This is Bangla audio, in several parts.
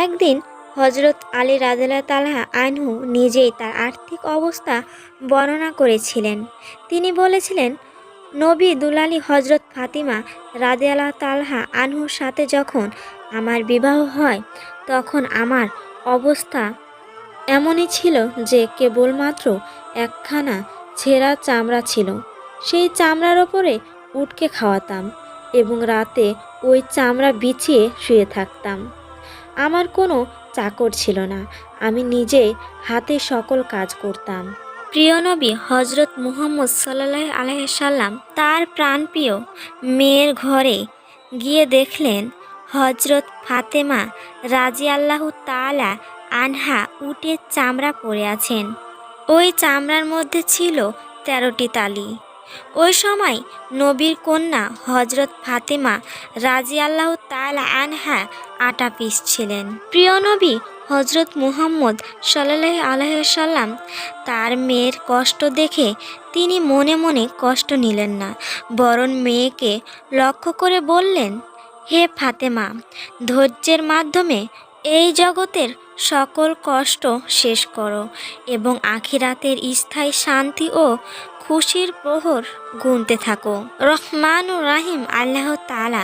একদিন হজরত আলী রাদিয়াল্লাহু তাআলা আনহু নিজেই তার আর্থিক অবস্থা বর্ণনা করেছিলেন। তিনি বলেছিলেন, নবী দুলালী হজরত ফাতিমা রাদিয়াল্লাহু তাআলা আনহুর সাথে যখন আমার বিবাহ হয় তখন আমার অবস্থা এমনই ছিল যে কেবলমাত্র একখানা ছেঁড়া চামড়া ছিল। সেই চামড়ার ওপরে উটকে খাওয়াতাম এবং রাতে ওই চামড়া বিছিয়ে শুয়ে থাকতাম। আমার কোনো চাকর ছিল না, আমি নিজে হাতে সকল কাজ করতাম। প্রিয় নবী হজরত মুহাম্মদ সাল্লাল্লাহু আলাইহি সাল্লাম তার প্রাণপ্রিয় মেয়ের ঘরে গিয়ে দেখলেন হজরত ফাতেমা রাদিয়াল্লাহু তাআলা আনহা উটের চামড়া পরে আছেন। ওই চামড়ার মধ্যে ছিল 13টি তালি। ওই সময় নবীর কন্যা হজরত ফাতেমা রাদিয়াল্লাহু তাআলা আনহা আটা পিষছিলেন। প্রিয় নবী হজরত মুহাম্মদ সাল্লাল্লাহু আলাইহি সাল্লাম তার মেয়ের কষ্ট দেখে তিনি মনে মনে কষ্ট নিলেন না, বরং মেয়েকে লক্ষ্য করে বললেন, হে ফাতেমা, ধৈর্যের মাধ্যমে এই জগতের সকল কষ্ট শেষ করো এবং আখিরাতের স্থায়ী শান্তি ও খুশির প্রহর গুনতে থাকো। রহমানুর রাহিম আল্লাহ তাআলা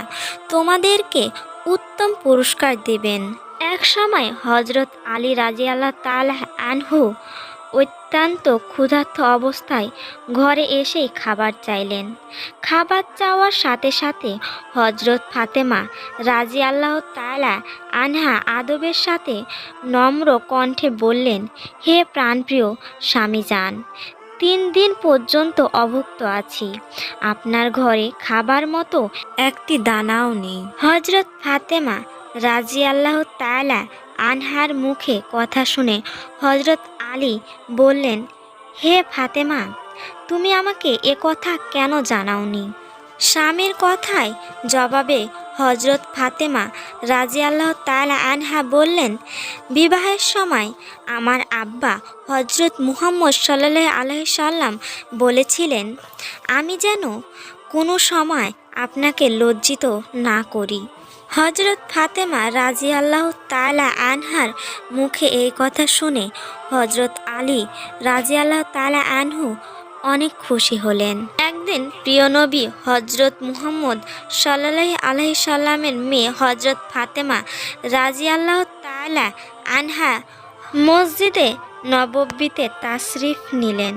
তোমাদেরকে উত্তম পুরস্কার দেবেন। এক সময় হজরত আলী রাদিয়াল্লাহু তাআলা আনহু অত্যন্ত ক্ষুধার্ত অবস্থায় ঘরে এসেই খাবার চাইলেন। খাবার চাওয়ার সাথে সাথে হজরত ফাতেমা রাদিয়াল্লাহু তাআলা আনহা আদবের সাথে নম্র কণ্ঠে বললেন, হে প্রাণপ্রিয় স্বামীজান, 3 দিন পর্যন্ত অভুক্ত আছি, আপনার ঘরে খাবার মতো একটি দানাও নেই। হজরত ফাতেমা রাদিয়াল্লাহু তাআলা আনহার মুখে কথা শুনে হজরত আলী বললেন, হে ফাতেমা, তুমি আমাকে এ কথা কেন জানাওনি? স্বামীর কথায় জবাবে হজরত ফাতেমা রাদিয়াল্লাহু তাআলা আনহা বললেন, বিবাহের সময় আমার আব্বা হজরত মুহাম্মদ সাল্লাল্লাহু আলাইহি সাল্লাম বলেছিলেন, আমি যেন কোনো সময় আপনাকে লজ্জিত না করি। হজরত ফাতেমা রাদিয়াল্লাহু তাআলা আনহার মুখে এই কথা শুনে হজরত আলী রাদিয়াল্লাহু তাআলা আনহু অনেক খুশি হলেন। একদিন প্রিয় নবী হজরত মুহাম্মদ সাল্লাল্লাহু আলাইহি সাল্লামের মেয়ে হজরত ফাতেমা রাদিয়াল্লাহু তাআলা আনহা মসজিদে নববীতে তাশরিফ নিলেন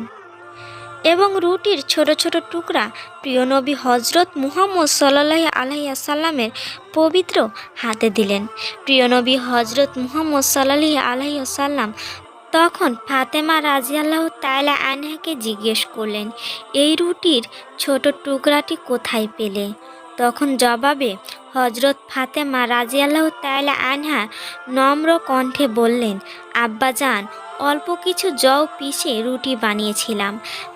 এবং রুটির ছোট ছোট টুকরা প্রিয় নবী হজরত মুহাম্মদ সাল্লাল্লাহু আলাইহি সাল্লামের পবিত্র হাতে দিলেন। প্রিয় নবী হজরত মুহাম্মদ সাল্লাল্লাহু আলাইহি সাল্লাম তখন ফাতেমা রাদিয়াল্লাহু তাআলা আনহাকে জিজ্ঞেস করলেন, এই রুটির ছোট টুকরাটি কোথায় পেলে? তখন জবাবে হজরত ফাতেমা রাদিয়াল্লাহু তাআলা আনহা নম্র কণ্ঠে বললেন, আব্বাজান, অল্প কিছু জও পিষে রুটি বানিয়েছিলাম,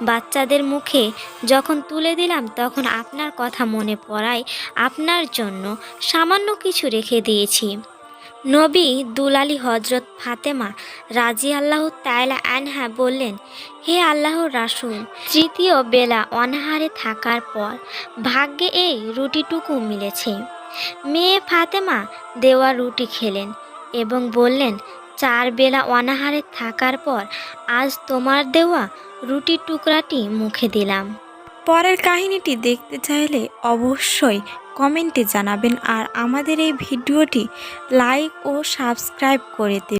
বাচ্চাদের মুখে যখন তুলে দিলাম তখন আপনার কথা মনে পড়ায় আপনার জন্য সামান্য কিছু রেখে দিয়েছি। নবী দুলালী হজরত ফাতেমা রাদিয়াল্লাহু তাআলা আনহা বললেন, হে আল্লাহর রাসূল, তৃতীয় বেলা অনাহারে থাকার পর ভাগ্যে এই রুটিটুকু মিলেছে। মেয়ে ফাতেমা দেওয়া রুটি খেলেন এবং বললেন, 4 বেলা অনাহারে থাকার পর আজ তোমার দেওয়া রুটির টুকরাটি মুখে দিলাম। পরের কাহিনীটি দেখতে চাইলে অবশ্যই কমেন্টে জানাবেন আর আমাদের এই ভিডিওটি লাইক ও সাবস্ক্রাইব করে দেবেন।